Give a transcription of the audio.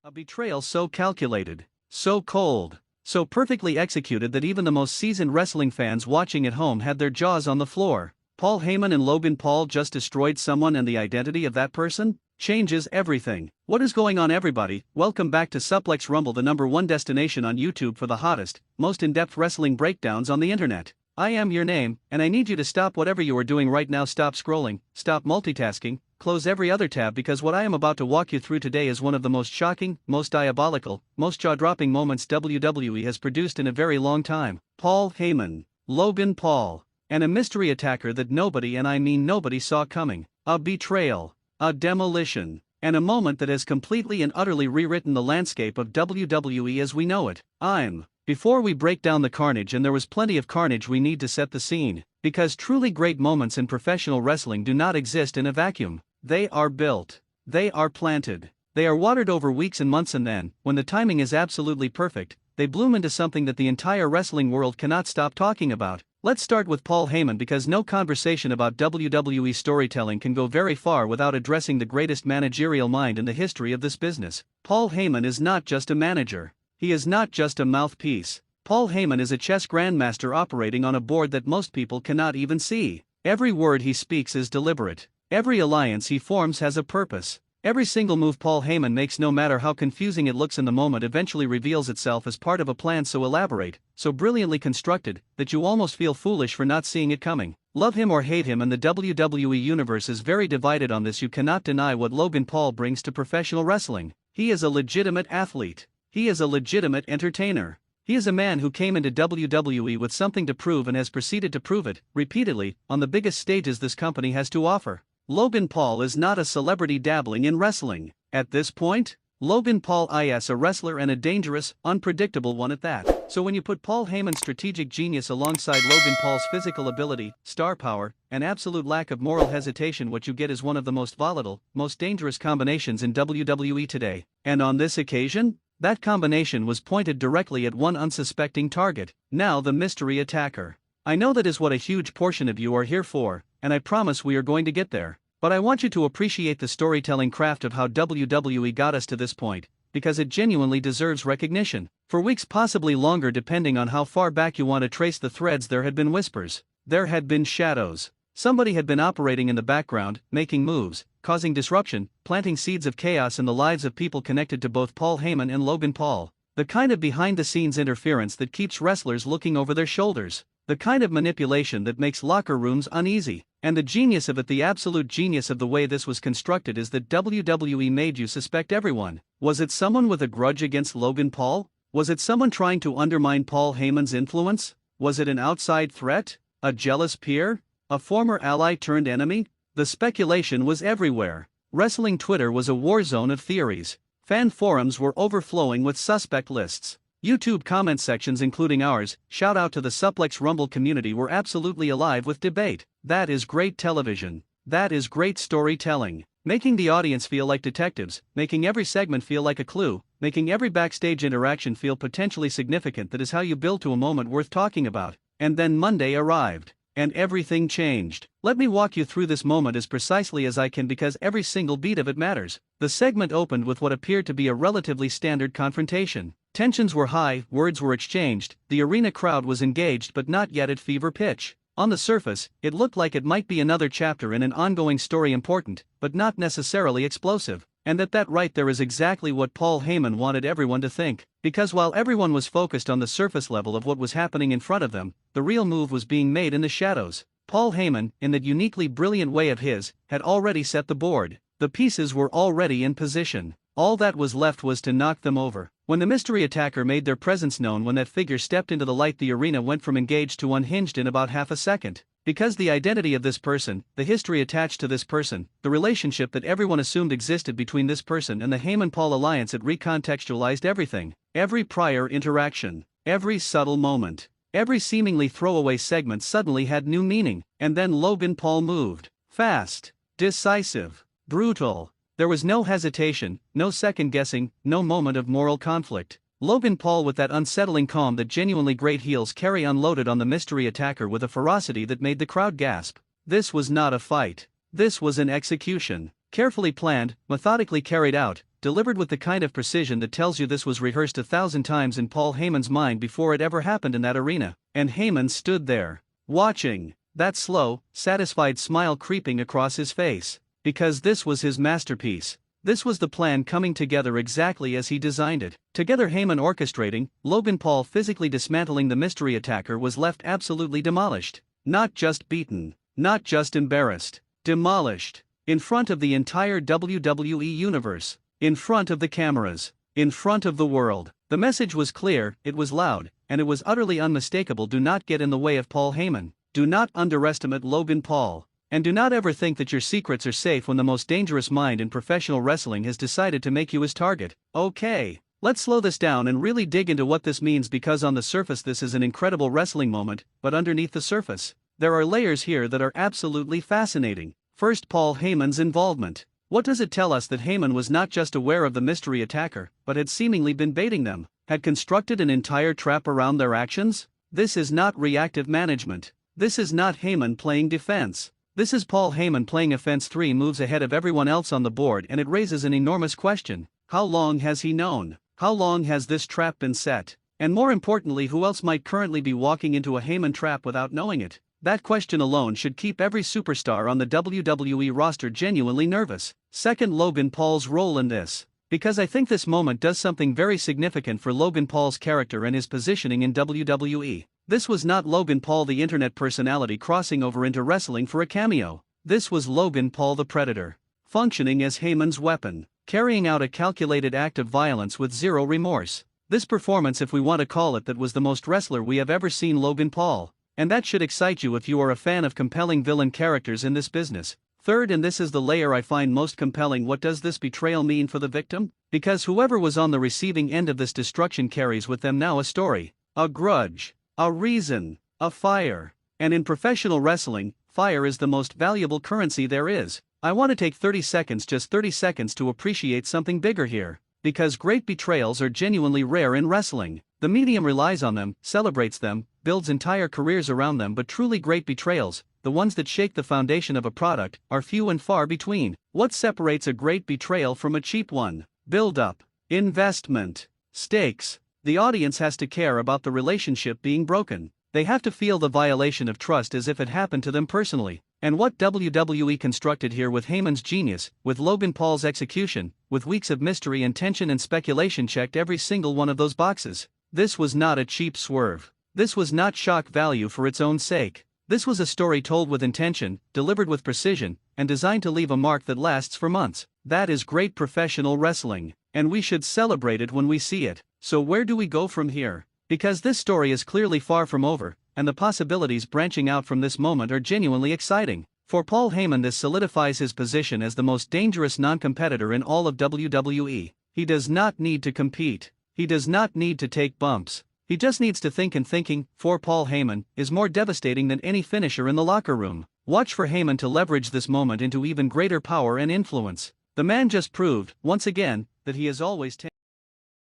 A betrayal so calculated, so cold, so perfectly executed that even the most seasoned wrestling fans watching at home had their jaws on the floor. Paul Heyman and Logan Paul just destroyed someone, and the identity of that person changes everything. What is going on, everybody? Welcome back to Suplex Rumble, the #1 destination on YouTube for the hottest, most in-depth wrestling breakdowns on the internet. I am your name, and I need you to stop whatever you are doing right now. Stop scrolling, stop multitasking, close every other tab, because what I am about to walk you through today is one of the most shocking, most diabolical, most jaw-dropping moments WWE has produced in a very long time. Paul Heyman, Logan Paul, and a mystery attacker that nobody, and I mean nobody, saw coming. A betrayal, a demolition, and a moment that has completely and utterly rewritten the landscape of WWE as we know it. Before we break down the carnage, and there was plenty of carnage, we need to set the scene, because truly great moments in professional wrestling do not exist in a vacuum. They are built, they are planted, they are watered over weeks and months, and then, when the timing is absolutely perfect, they bloom into something that the entire wrestling world cannot stop talking about. Let's start with Paul Heyman, because no conversation about WWE storytelling can go very far without addressing the greatest managerial mind in the history of this business. Paul Heyman is not just a manager. He is not just a mouthpiece. Paul Heyman is a chess grandmaster operating on a board that most people cannot even see. Every word he speaks is deliberate. Every alliance he forms has a purpose. Every single move Paul Heyman makes, no matter how confusing it looks in the moment, eventually reveals itself as part of a plan so elaborate, so brilliantly constructed, that you almost feel foolish for not seeing it coming. Love him or hate him, and the WWE universe is very divided on this. You cannot deny what Logan Paul brings to professional wrestling. He is a legitimate athlete. He is a legitimate entertainer. He is a man who came into WWE with something to prove and has proceeded to prove it, repeatedly, on the biggest stages this company has to offer. Logan Paul is not a celebrity dabbling in wrestling. At this point, Logan Paul is a wrestler, and a dangerous, unpredictable one at that. So when you put Paul Heyman's strategic genius alongside Logan Paul's physical ability, star power, and absolute lack of moral hesitation, what you get is one of the most volatile, most dangerous combinations in WWE today. And on this occasion, that combination was pointed directly at one unsuspecting target. Now, the mystery attacker. I know that is what a huge portion of you are here for, and I promise we are going to get there. But I want you to appreciate the storytelling craft of how WWE got us to this point, because it genuinely deserves recognition. For weeks, possibly longer depending on how far back you want to trace the threads, there had been whispers. There had been shadows. Somebody had been operating in the background, making moves, causing disruption, planting seeds of chaos in the lives of people connected to both Paul Heyman and Logan Paul. The kind of behind-the-scenes interference that keeps wrestlers looking over their shoulders. The kind of manipulation that makes locker rooms uneasy. And the genius of it, the absolute genius of the way this was constructed, is that WWE made you suspect everyone. Was it someone with a grudge against Logan Paul? Was it someone trying to undermine Paul Heyman's influence? Was it an outside threat? A jealous peer? A former ally turned enemy? The speculation was everywhere. Wrestling Twitter was a war zone of theories. Fan forums were overflowing with suspect lists. YouTube comment sections, including ours, shout out to the Suplex Rumble community, were absolutely alive with debate. That is great television. That is great storytelling. Making the audience feel like detectives, making every segment feel like a clue, making every backstage interaction feel potentially significant. That is how you build to a moment worth talking about. And then Monday arrived. And everything changed. Let me walk you through this moment as precisely as I can, because every single beat of it matters. The segment opened with what appeared to be a relatively standard confrontation. Tensions were high, words were exchanged, the arena crowd was engaged but not yet at fever pitch. On the surface, it looked like it might be another chapter in an ongoing story, important, but not necessarily explosive. And that right there is exactly what Paul Heyman wanted everyone to think. Because while everyone was focused on the surface level of what was happening in front of them, the real move was being made in the shadows. Paul Heyman, in that uniquely brilliant way of his, had already set the board. The pieces were already in position. All that was left was to knock them over. When the mystery attacker made their presence known, when that figure stepped into the light, the arena went from engaged to unhinged in about half a second. Because the identity of this person, the history attached to this person, the relationship that everyone assumed existed between this person and the Heyman-Paul alliance, it recontextualized everything. Every prior interaction, every subtle moment, every seemingly throwaway segment suddenly had new meaning. And then Logan Paul moved. Fast, decisive, brutal. There was no hesitation, no second guessing, no moment of moral conflict. Logan Paul, with that unsettling calm that genuinely great heels carry, unloaded on the mystery attacker with a ferocity that made the crowd gasp. This was not a fight. This was an execution. Carefully planned, methodically carried out, delivered with the kind of precision that tells you this was rehearsed 1,000 times in Paul Heyman's mind before it ever happened in that arena. And Heyman stood there, watching, that slow, satisfied smile creeping across his face. Because this was his masterpiece. This was the plan coming together exactly as he designed it. Together Heyman orchestrating, Logan Paul physically dismantling the mystery attacker was left absolutely demolished. Not just beaten, not just embarrassed, demolished. In front of the entire WWE universe. In front of the cameras. In front of the world. The message was clear, it was loud, and it was utterly unmistakable. Do not get in the way of Paul Heyman. Do not underestimate Logan Paul. And do not ever think that your secrets are safe when the most dangerous mind in professional wrestling has decided to make you his target. Okay, let's slow this down and really dig into what this means, because on the surface this is an incredible wrestling moment, but underneath the surface, there are layers here that are absolutely fascinating. First, Paul Heyman's involvement. What does it tell us? That Heyman was not just aware of the mystery attacker, but had seemingly been baiting them, had constructed an entire trap around their actions? This is not reactive management. This is not Heyman playing defense. This is Paul Heyman playing offense, 3 moves ahead of everyone else on the board, and it raises an enormous question. How long has he known? How long has this trap been set? And more importantly, who else might currently be walking into a Heyman trap without knowing it? That question alone should keep every superstar on the WWE roster genuinely nervous. Second, Logan Paul's role in this. Because I think this moment does something very significant for Logan Paul's character and his positioning in WWE. This was not Logan Paul the internet personality crossing over into wrestling for a cameo. This was Logan Paul the Predator, functioning as Heyman's weapon, carrying out a calculated act of violence with zero remorse. This performance, if we want to call it that, was the most wrestler we have ever seen Logan Paul. And that should excite you if you are a fan of compelling villain characters in this business. Third, and this is the layer I find most compelling, what does this betrayal mean for the victim? Because whoever was on the receiving end of this destruction carries with them now a story, a grudge, a reason, a fire. And in professional wrestling, fire is the most valuable currency there is. I want to take 30 seconds, just 30 seconds, to appreciate something bigger here. Because great betrayals are genuinely rare in wrestling. The medium relies on them, celebrates them, builds entire careers around them, but truly great betrayals, the ones that shake the foundation of a product, are few and far between. What separates a great betrayal from a cheap one? Build-up, investment, stakes. The audience has to care about the relationship being broken. They have to feel the violation of trust as if it happened to them personally. And what WWE constructed here with Heyman's genius, with Logan Paul's execution, with weeks of mystery and tension and speculation, checked every single one of those boxes. This was not a cheap swerve. This was not shock value for its own sake. This was a story told with intention, delivered with precision, and designed to leave a mark that lasts for months. That is great professional wrestling, and we should celebrate it when we see it. So where do we go from here? Because this story is clearly far from over, and the possibilities branching out from this moment are genuinely exciting. For Paul Heyman, this solidifies his position as the most dangerous non-competitor in all of WWE. He does not need to compete. He does not need to take bumps. He just needs to think, and thinking, for Paul Heyman, is more devastating than any finisher in the locker room. Watch for Heyman to leverage this moment into even greater power and influence. The man just proved, once again, that he is always